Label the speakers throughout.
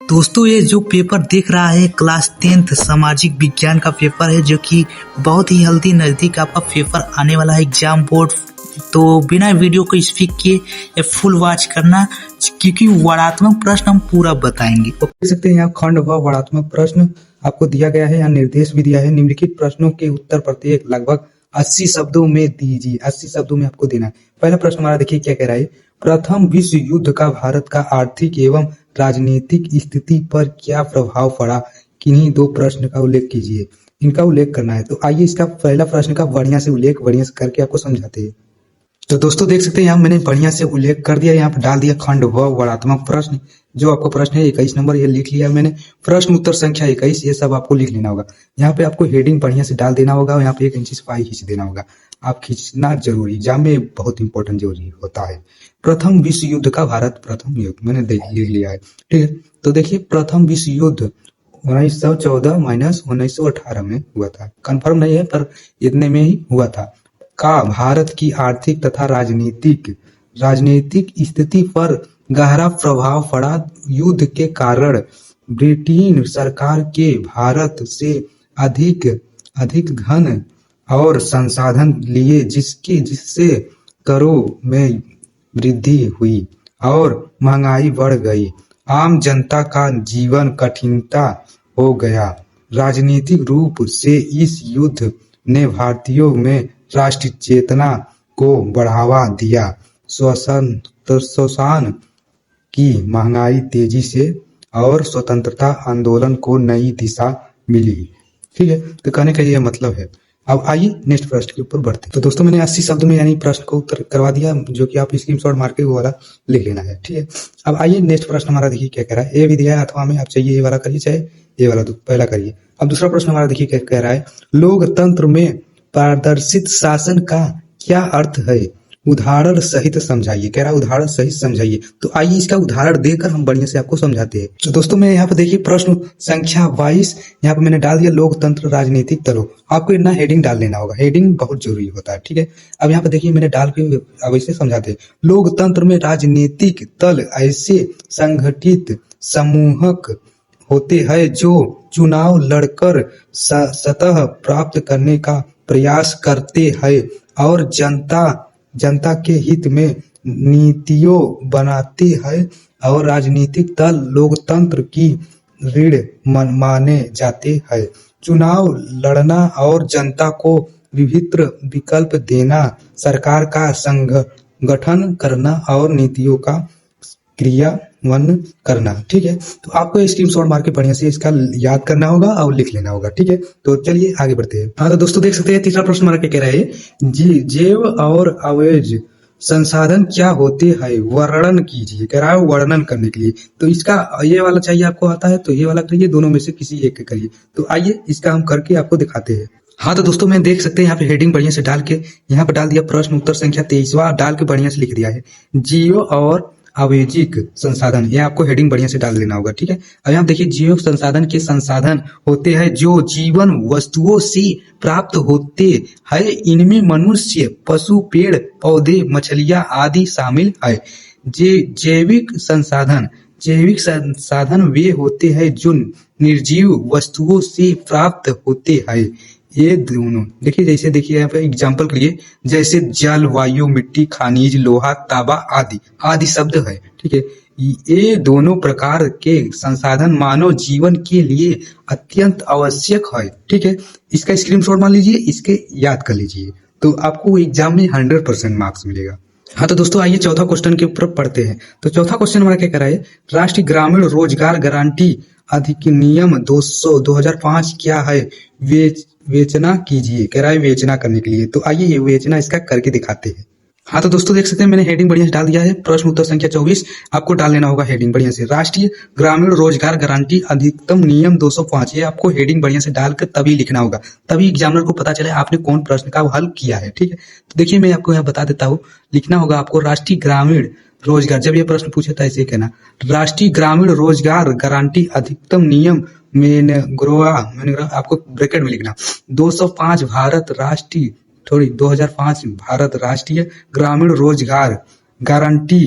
Speaker 1: दोस्तों ये जो पेपर देख रहा है क्लास 10th सामाजिक विज्ञान का पेपर है, जो कि बहुत ही जल्दी नजदीक आपका पेपर आने वाला है एग्जाम बोर्ड। तो बिना वीडियो को स्किप किए ये फुल वॉच करना, क्योंकि वर्णात्मक प्रश्न हम पूरा बताएंगे।
Speaker 2: तो देख सकते हैं यहाँ खंड व वर्णात्मक प्रश्न आपको दिया गया है, यहाँ निर्देश भी दिया है। निम्नलिखित प्रश्नों के उत्तर प्रत्येक लगभग 80 शब्दों में दीजिए। 80 शब्दों में आपको देना है। पहला प्रश्न हमारा देखिए क्या कह रहा है। प्रथम विश्व युद्ध का भारत का आर्थिक एवं राजनीतिक स्थिति पर क्या प्रभाव पड़ा? किन्हीं दो प्रश्न का उल्लेख कीजिए। इनका उल्लेख करना है। तो आइए इसका पहला प्रश्न का बढ़िया से उल्लेख बढ़िया से करके आपको समझाते हैं। तो दोस्तों देख सकते हैं यहाँ मैंने बढ़िया से उल्लेख कर दिया, यहाँ पर डाल दिया खंड व वर्णात्मक प्रश्न। जो आपको प्रश्न है 21 नंबर, ये लिख लिया मैंने। प्रश्न उत्तर संख्या 21, ये सब आपको लिख लेना होगा। यहाँ पे आपको हेडिंग बढ़िया से डाल देना होगा और यहाँ पे 1 इंच स्पाई खींच देना होगा। आप खींचना जरूरी, एग्जाम में बहुत इंपॉर्टेंट जरूरी होता है। प्रथम विश्व युद्ध का भारत प्रथम युद्ध मैंने लिख लिया है, ठीक है। तो देखिए प्रथम विश्व युद्ध 1914-1918 में हुआ था। कंफर्म नहीं है पर इतने में ही हुआ था। का भारत की आर्थिक तथा राजनीतिक स्थिति पर गहरा प्रभाव पड़ा। युद्ध के कारण ब्रिटेन सरकार के भारत से अधिक धन और संसाधन लिए, जिससे करों में वृद्धि हुई और महंगाई बढ़ गई। आम जनता का जीवन कठिनता हो गया। राजनीतिक रूप से इस युद्ध ने भारतीयों में राष्ट्रीय चेतना को बढ़ावा दिया। शोषण की महंगाई तेजी से और स्वतंत्रता आंदोलन को नई दिशा मिली। ठीक है, तो कहने का ये मतलब है। अब आइए नेक्स्ट प्रश्न के ऊपर बढ़ते हैं। तो दोस्तों मैंने 80 शब्द में यानी प्रश्न को उत्तर करवा दिया, जो कि आप स्क्रीनशॉट मार के वो वाला लिख लेना है, ठीक है। अब आइए नेक्स्ट प्रश्न हमारा देखिए क्या कह रहा है। ए विधिया अथवा में आप चाहिए ये वाला करिए, चाहे ये वाला पहला करिए। अब दूसरा प्रश्न हमारा देखिए क्या कह रहा है। लोकतंत्र में पारदर्शित शासन का क्या अर्थ है? उदाहरण सहित समझाइए। कह रहा है उदाहरण सहित समझाइए। तो आइए इसका उदाहरण देकर हम बढ़िया से आपको समझाते हैं। तो दोस्तों मैं यहाँ पे देखिए प्रश्न संख्या 22 यहाँ पे मैंने डाल दिया लोकतंत्र राजनीतिक दलों। आपको इतना हेडिंग डाल लेना होगा, हेडिंग बहुत जरूरी होता है, ठीक है। अब यहाँ पे देखिए मैंने डाल के अब इसे समझाते हैं। लोकतंत्र में राजनीतिक दल ऐसे संगठित समूहक होते हैं जो चुनाव लड़कर सतह प्राप्त करने का प्रयास करते हैं और जनता के हित में नीतियों बनाते हैं। और राजनीतिक दल लोकतंत्र की रीढ़ माने जाते हैं। चुनाव लड़ना और जनता को विभिन्न विकल्प देना, सरकार का संगठन करना और नीतियों का क्रियान्वयन करना, ठीक है। तो आपको स्क्रीनशॉट मार के बढ़िया से इसका याद करना होगा और लिख लेना होगा, ठीक है। तो चलिए आगे बढ़ते हैं। हाँ तो दोस्तों देख सकते हैं तीसरा प्रश्न हमारा क्या कह रहा है। जैव और अवैध संसाधन क्या होते हैं? वर्णन कीजिए। कह रहा है वर्णन करने के लिए। तो इसका ये वाला चाहिए आपको आता है तो ये वाला करिए, दोनों में से किसी एक करिए। तो आइए इसका हम करके आपको दिखाते हैं। हाँ तो दोस्तों मैं देख सकते हैं यहाँ पे हेडिंग बढ़िया से डाल के यहाँ पे डाल दिया प्रश्न उत्तर संख्या 23वां डाल के बढ़िया से लिख दिया है जीव और आवेजिक संसाधन। ये आपको हेडिंग बढ़िया से डाल लेना होगा, ठीक है। अब यहाँ देखिए जीव संसाधन के संसाधन होते हैं जो जीवन वस्तुओं से प्राप्त होते हैं। इनमें मनुष्य, पशु, पेड़ पौधे, मछलियां आदि शामिल है। जैविक संसाधन वे होते हैं जो निर्जीव वस्तुओं से प्राप्त होते हैं। ये दोनों देखिए, जैसे देखिए यहाँ पे एग्जाम्पल के लिए, जैसे जल, वायु, मिट्टी, खनिज, लोहा, तांबा आदि शब्द है, ठीक है। ये दोनों प्रकार के संसाधन मानव जीवन के लिए अत्यंत आवश्यक है, ठीक है। इसका स्क्रीनशॉट मान लीजिए, इसके याद कर लीजिए, तो आपको एग्जाम में 100% मार्क्स मिलेगा। हाँ तो दोस्तों आइए चौथा क्वेश्चन के ऊपर पढ़ते हैं। तो चौथा क्वेश्चन हमारा क्या कह रहा है। राष्ट्रीय ग्रामीण रोजगार गारंटी अधिनियम 2005 क्या है? विवेचना कीजिए। कह रहा है विवेचना करने के लिए। तो आइए ये विवेचना इसका करके दिखाते हैं। हाँ तो दोस्तों देख सकते हैं मैंने हेडिंग बढ़िया से डाल दिया है। प्रश्न उत्तर संख्या 24 आपको डाल लेना होगा हेडिंग बढ़िया से। राष्ट्रीय ग्रामीण रोजगार गारंटी अधिनियम नियम 205, ये आपको हेडिंग बढ़िया से डालकर तभी लिखना होगा, तभी एग्जामिनर को पता चले आपने कौन प्रश्न का हल किया है, ठीक है। तो देखिए मैं आपको यहाँ बता देता हूँ, लिखना होगा आपको राष्ट्रीय ग्रामीण रोजगार। जब ये प्रश्न पूछे था ऐसे कहना, राष्ट्रीय ग्रामीण रोजगार गारंटी अधिनियम नियम आपको ब्रैकेट में लिखना 205 भारत राष्ट्रीय 2005 भारत राष्ट्रीय ग्रामीण रोजगार गारंटी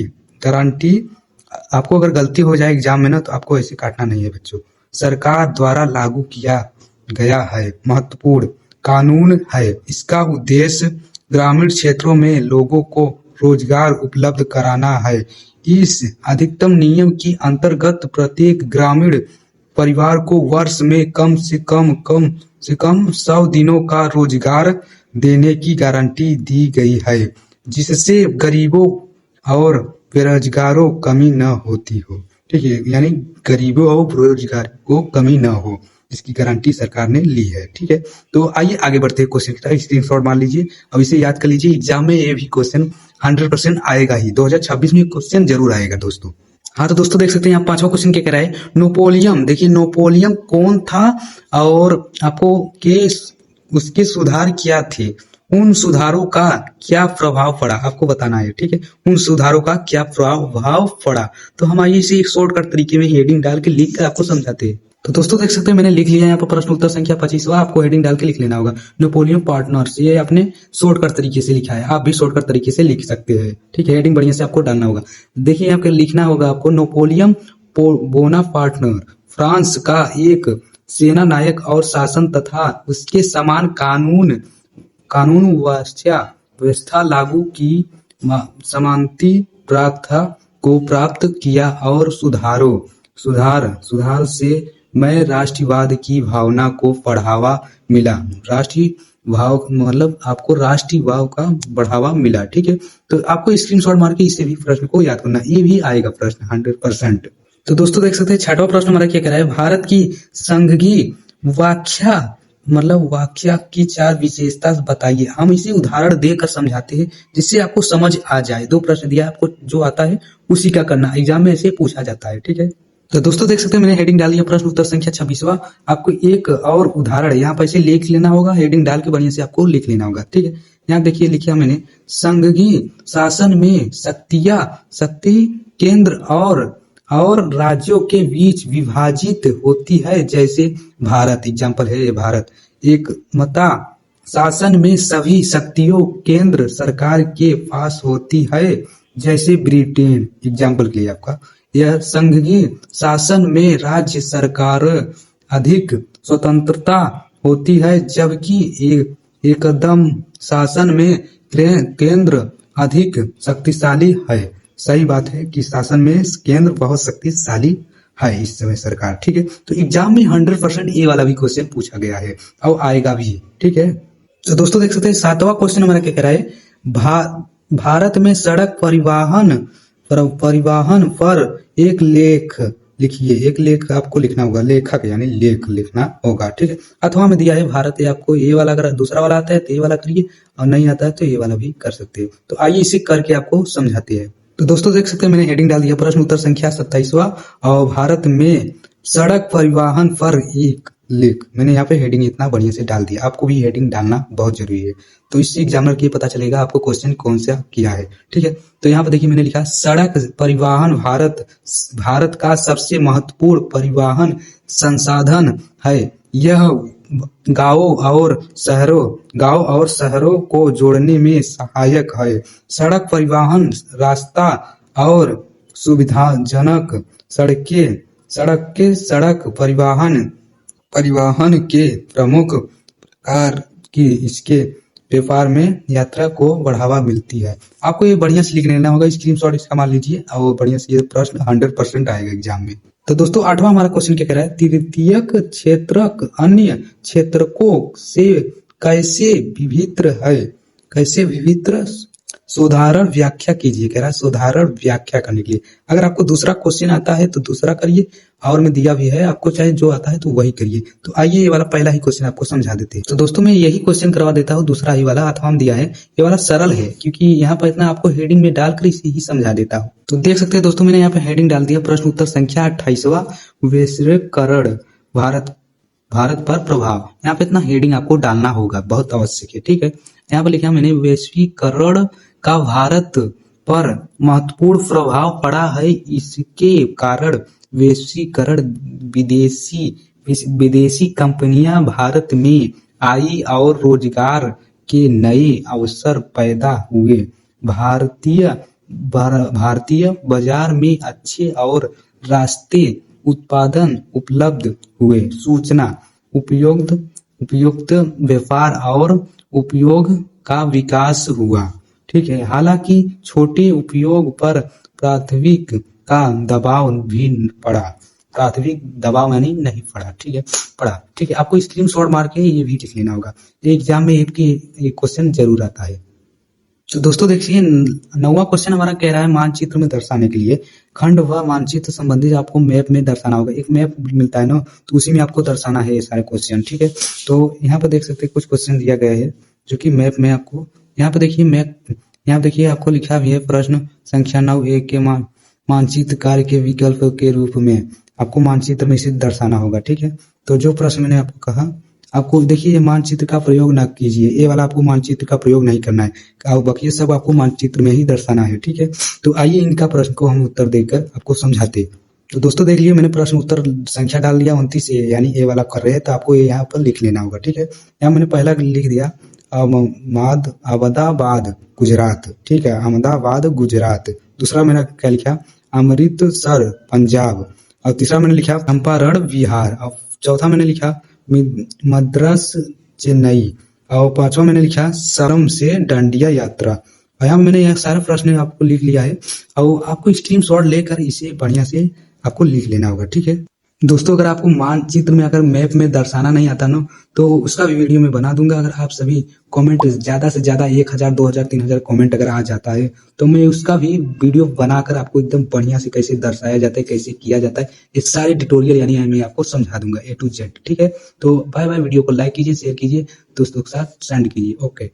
Speaker 2: आपको अगर गलती हो जाए एग्जाम में ना तो आपको ऐसे काटना नहीं है बच्चों। सरकार द्वारा लागू किया गया है महत्वपूर्ण कानून है। इसका उद्देश्य ग्रामीण क्षेत्रों में लोगों को रोजगार उपलब्ध कराना है। इस अधिकतम नियम के अंतर्गत प्रत्येक ग्रामीण परिवार को वर्ष में कम से कम 100 दिनों का रोजगार देने की गारंटी दी गई है, जिससे गरीबों और बेरोजगारों कमी न होती हो। ठीक है, यानी गरीबों और बेरोजगार को कमी न हो, इसकी गारंटी सरकार ने ली है। ठीक है, तो आइए आगे बढ़ते हैं क्वेश्चन की तरफ। स्क्रीनशॉट मार लीजिए, अब इसे याद कर लीजिए। एग्जाम में ये भी क्वेश्चन 100% आएगा ही, 2026 में क्वेश्चन जरूर आएगा दोस्तों। हाँ तो दोस्तों देख सकते हैं यहाँ 5वां क्वेश्चन क्या कह रहा है, नेपोलियन। देखिए नेपोलियन कौन था और आपको उसके सुधार क्या थे, उन सुधारों का क्या प्रभाव पड़ा, आपको बताना है। ठीक है, उन सुधारों का क्या प्रभाव पड़ा। तो हम आइए इसे एक शॉर्टकट तरीके में हेडिंग डाल के लिख कर आपको समझाते हैं। तो दोस्तों देख सकते हैं मैंने लिख लिया यहाँ पर प्रश्न उत्तर संख्या 25वां, आपको हेडिंग डाल के लिख लेना होगा नेपोलियन पार्टनर्स। ये आपने शॉर्टकट तरीके से लिखा है, आप भी शॉर्टकट तरीके से लिख सकते हैं। ठीक है, हेडिंग बढ़िया से आपको डालना होगा। देखिए यहाँ पे लिखना होगा आपको नेपोलियन बोनापार्ट फ्रांस का एक सेना नायक और शासन तथा उसके समान कानून व्यवस्था लागू की समानती प्रथा को प्राप्त किया और सुधार से मैं राष्ट्रवाद की भावना को बढ़ावा मिला। राष्ट्रीय भाव मतलब आपको राष्ट्रीय भाव का बढ़ावा मिला। ठीक है, तो आपको स्क्रीनशॉट मार के इसे भी प्रश्न को याद करना, ये भी आएगा प्रश्न 100%। तो दोस्तों देख सकते हैं 6वां प्रश्न हमारा क्या कह रहा है, भारत की संघीय वाक्या की 4 विशेषता बताइए। हम इसे उदाहरण देकर समझाते हैं जिससे आपको समझ आ जाए। 2 प्रश्न दिया, आपको जो आता है उसी का करना, एग्जाम में ऐसे पूछा जाता है। ठीक है, तो दोस्तों देख सकते हैं मैंने हेडिंग डाली है प्रश्न उत्तर संख्या 26वां। आपको एक और उदाहरण यहाँ पर ऐसे लिख लेना होगा, हेडिंग डाल के बढ़िया से आपको लिख लेना होगा। ठीक है, यहाँ देखिए लिखा मैंने, संघीय शासन में शक्ति केंद्र और राज्यों के बीच विभाजित होती है। जैसे भारत, एग्जाम्पल है ये भारत। एक मता शासन में सभी शक्तियों केंद्र सरकार के पास होती है, जैसे ब्रिटेन, एग्जाम्पल के लिए आपका। यह संघीय शासन में राज्य सरकार अधिक स्वतंत्रता होती है, जबकि एकदम शासन में केंद्र अधिक शक्तिशाली है। सही बात है कि शासन में केंद्र बहुत शक्तिशाली है इस समय सरकार। ठीक है, तो एग्जाम में 100% ये वाला भी क्वेश्चन पूछा गया है और आएगा भी। ठीक है, तो दोस्तों देख सकते हैं 7वां क्वेश्चन हमारा क्या कह रहा है, भारत में सड़क परिवहन पर एक लेख लिखिए। एक लेख आपको लिखना होगा, लेखक यानी लेख लिखना होगा। ठीक है, अथवा में दिया है भारत, ये आपको ये वाला, अगर दूसरा वाला आता है तो ये वाला करिए, और नहीं आता है तो ये वाला भी कर सकते हैं। तो आइए इसे करके आपको समझाते हैं। तो दोस्तों देख सकते हैं मैंने हेडिंग डाल दिया प्रश्न उत्तर संख्या 27वां, और भारत में सड़क परिवहन पर एक लेख। मैंने यहाँ पे हेडिंग इतना बढ़िया से डाल दिया, आपको भी हेडिंग डालना बहुत जरूरी है, तो इससे एग्जामिनर को पता चलेगा आपको क्वेश्चन कौन सा किया है। ठीक है, तो यहाँ पे देखिए मैंने लिखा, सड़क परिवहन भारत का सबसे महत्वपूर्ण परिवहन संसाधन है। यह गांवों और शहरों को जोड़ने में सहायक है। सड़क परिवहन रास्ता और सुविधाजनक सड़क परिवहन के प्रमुख प्रकार की इसके व्यापार में यात्रा को बढ़ावा मिलती है। आपको ये बढ़िया से लिख लेना होगा, स्क्रीनशॉट इसका मार लीजिए और बढ़िया से ये प्रश्न 100% आएगा एग्जाम में। तो दोस्तों 8वां हमारा क्वेश्चन क्या कह रहा है, तृतीयक क्षेत्रक अन्य क्षेत्रकों से कैसे विभिन्न साधारण व्याख्या कीजिए। कह रहा है साधारण व्याख्या करने के लिए। अगर आपको दूसरा क्वेश्चन आता है तो दूसरा करिए, और में दिया भी है, आपको चाहे जो आता है तो वही करिए। तो आइए ये वाला पहला ही क्वेश्चन आपको समझा देते हैं। तो दोस्तों मैं यही क्वेश्चन करवा देता हूँ, दूसरा ही वाला अथवा दिया है, ये वाला सरल है क्योंकि यहाँ पर इतना आपको हेडिंग में डालकर इसे ही समझा देता हूँ। तो देख सकते हैं दोस्तों मैंने यहाँ पे हेडिंग डाल दिया प्रश्न उत्तर संख्या 28वां, वैश्वीकरण भारत पर प्रभाव। यहाँ पे इतना हेडिंग आपको डालना होगा, बहुत आवश्यक है। ठीक है, यहाँ पे लिखा मैंने, वैश्वीकरण का भारत पर महत्वपूर्ण प्रभाव पड़ा है। इसके कारण वैश्वीकरण विदेशी कंपनियां भारत में आई और रोजगार के नए अवसर पैदा हुए। भारतीय भारतीय बाजार में अच्छे और रास्ते उत्पादन उपलब्ध हुए, सूचना उपयुक्त व्यापार और उपयोग का विकास हुआ। ठीक है, हालांकि छोटे उपयोग पर प्राथमिक का दबाव भी पड़ा, प्राथमिक दबाव यानी नहीं पड़ा। ठीक है, पड़ा। ठीक है, आपको स्क्रीनशॉट मार के ये भी लिख लेना होगा, एग्जाम में एक क्वेश्चन जरूर आता है। तो दोस्तों देखिए 9वां क्वेश्चन हमारा कह रहा है मानचित्र में दर्शाने के लिए खंड व मानचित्र संबंधित आपको मैप में दर्शाना होगा। एक मैप मिलता है ना, तो उसी में आपको दर्शाना है ये सारे क्वेश्चन। ठीक है, तो यहाँ पर देख सकते हैं कुछ क्वेश्चन दिया गया है जो कि मैप में आपको, यहाँ पे देखिए मैप, यहाँ देखिए आपको लिखा भी है प्रश्न संख्या 9 के मानचित्र कार्य के विकल्प के रूप में आपको मानचित्र में इसे दर्शाना होगा। ठीक है, तो जो प्रश्न मैंने आपको कहा, आपको देखिए मानचित्र का प्रयोग ना कीजिए, ये वाला आपको मानचित्र का प्रयोग नहीं करना है, और बाकी सब आपको मानचित्र में ही दर्शाना है। ठीक है, तो आइए इनका प्रश्न को हम उत्तर देकर आपको समझाते। तो दोस्तों देख लिए मैंने प्रश्न उत्तर संख्या डाल दिया 29 यानी ए वाला कर रहे हैं, तो आपको ये यहाँ पर लिख लेना होगा। ठीक है, यहाँ मैंने पहला लिख दिया अहमदाबाद गुजरात। ठीक है, अहमदाबाद गुजरात। दूसरा मैंने क्या लिखा, अमृतसर पंजाब। और तीसरा मैंने लिखा चंपारण बिहार। और चौथा मैंने लिखा मद्रास चेन्नई। और पांचवा मैंने लिखा सरम से डांडिया यात्रा। और यहाँ मैंने यह सारा प्रश्न आपको लिख लिया है, और आपको स्क्रीनशॉट लेकर इसे बढ़िया से आपको लिख लेना होगा। ठीक है दोस्तों, अगर आपको मानचित्र में अगर मैप में दर्शाना नहीं आता ना, तो उसका भी वीडियो मैं बना दूंगा। अगर आप सभी कमेंट ज्यादा से ज्यादा 1000 2000 3000 कमेंट अगर आ जाता है, तो मैं उसका भी वीडियो बनाकर आपको एकदम बढ़िया से कैसे दर्शाया जाता है, कैसे किया जाता है, ये सारे ट्यूटोरियल यानी मैं आपको समझा दूंगा A to Z। ठीक है, तो बाय बाय। वीडियो को लाइक कीजिए, शेयर कीजिए, दोस्तों के साथ सेंड कीजिए। ओके।